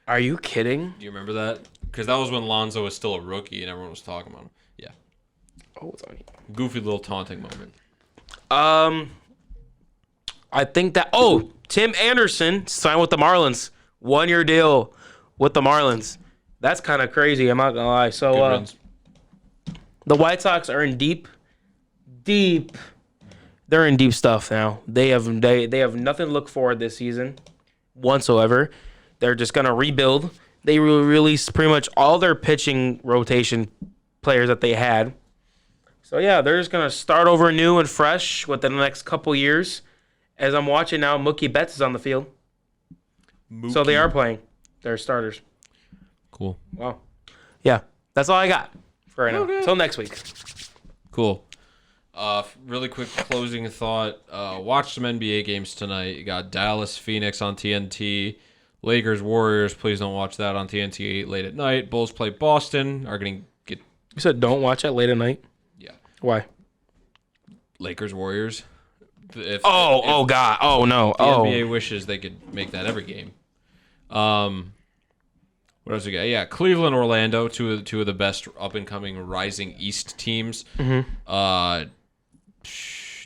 Are you kidding? Do you remember that? Because that was when Lonzo was still a rookie and everyone was talking about him. Oh, it's on you. Goofy little taunting moment. I think that Tim Anderson signed with the Marlins. 1-year deal with the Marlins. That's kind of crazy. I'm not gonna lie. Good So runs. the White Sox are in deep. They're in deep stuff now. They have nothing to look forward this season whatsoever. They're just gonna rebuild. They released pretty much all their pitching rotation players that they had. So yeah, they're just gonna start over new and fresh within the next couple years. As I'm watching now, Mookie Betts is on the field. So they are playing. They're starters. Cool. Wow. Yeah, that's all I got for right now. Okay. Till next week. Cool. Really quick closing thought. Watch some NBA games tonight. You got Dallas, Phoenix on TNT. Lakers, Warriors. Please don't watch that on TNT late at night. Bulls play Boston. Are going to get... You said don't watch it late at night? Yeah. Why? Lakers, Warriors. If God. Oh, no. The NBA wishes they could make that every game. What else we got? Yeah, Cleveland, Orlando, two of the best up-and-coming rising East teams. Mm-hmm.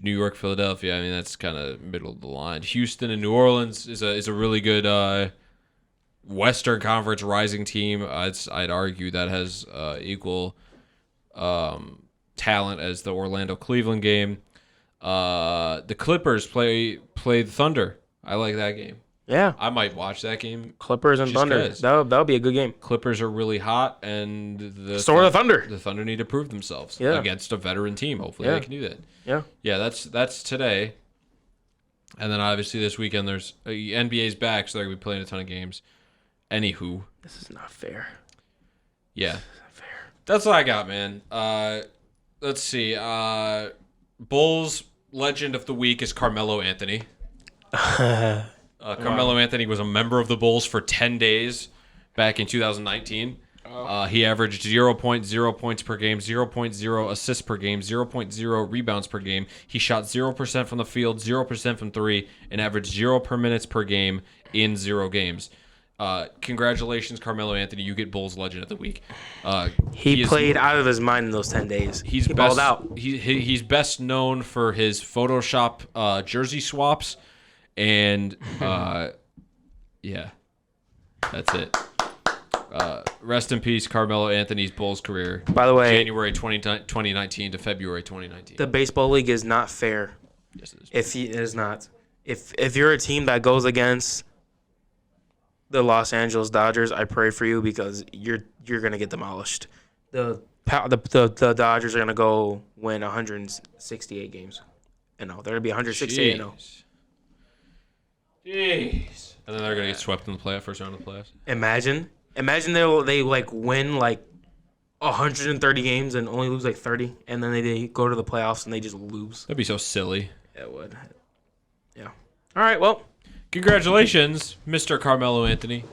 New York, Philadelphia. I mean, that's kind of middle of the line. Houston and New Orleans is a really good Western Conference rising team. I'd argue that has equal talent as the Orlando Cleveland game. The Clippers play the Thunder. I like that game. Yeah. I might watch that game. Clippers and Thunder. That'll be a good game. Clippers are really hot, and the Thunder. The Thunder need to prove themselves Yeah. against a veteran team. Hopefully they can do that. Yeah. Yeah, that's today. And then obviously this weekend there's NBA's back, so they're gonna be playing a ton of games. Anywho, this is not fair. Yeah, This is not fair. that's what I got, man. Let's see. Bulls legend of the week is Carmelo Anthony. Carmelo Anthony was a member of the Bulls for 10 days back in 2019. He averaged 0.0 points per game, 0.0 assists per game, 0.0 rebounds per game. He shot 0% from the field, 0% from three, and averaged 0 per minutes per game in 0 games. Congratulations, Carmelo Anthony. You get Bulls Legend of the Week. He played out of his mind in those 10 days. He best, balled out. He's best known for his Photoshop jersey swaps. And, yeah, that's it. Rest in peace, Carmelo Anthony's Bulls career. By the way, January 2019 to February 2019. The baseball league is not fair. Yes, it is. It is not. If you're a team that goes against the Los Angeles Dodgers, I pray for you because you're gonna get demolished. The Dodgers are gonna go win 168 games. And no, they're gonna be 168 and 0. Jeez. And then they're gonna get swept in the first round of the playoffs. Imagine they like win like 130 games and only lose like 30, and then they go to the playoffs and they just lose. That'd be so silly. Yeah, it would. Yeah. All right. Well, congratulations, Mr. Carmelo Anthony.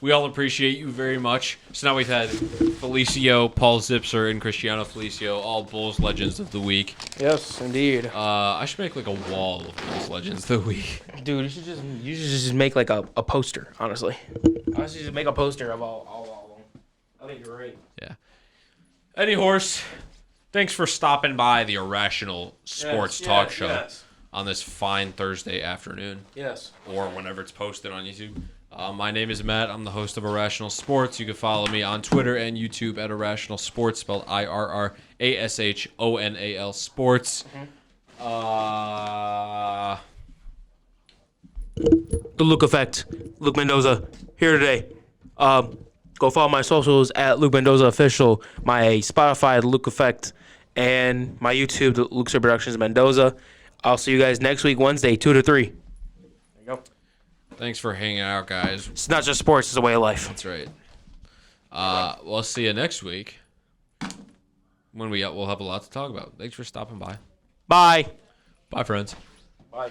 We all appreciate you very much. So now we've had Felicio, Paul Zipser, and Cristiano Felicio, all Bulls Legends of the Week. yes, indeed. I should make like a wall of Bulls Legends of the Week. Dude, you should just make like a poster. Honestly, I should just make a poster of all of them. I think you're right. Yeah. Any horse, thanks for stopping by the IrRashonal Sports Talk Show on this fine Thursday afternoon. Yes. Or whenever it's posted on YouTube. My name is Matt. I'm the host of IrRashonal Sports. You can follow me on Twitter and YouTube at IrRashonal Sports, spelled IrRashonal Sports. The Luke Effect. Luke Mendoza here today. Go follow my socials at Luke Mendoza Official, my Spotify, The Luke Effect, and my YouTube, The Luke Productions Mendoza. I'll see you guys next week, Wednesday, 2 to 3. There you go. Thanks for hanging out, guys. It's not just sports, it's a way of life. That's right. We'll see you next week when we'll have a lot to talk about. Thanks for stopping by. Bye. Bye, friends. Bye.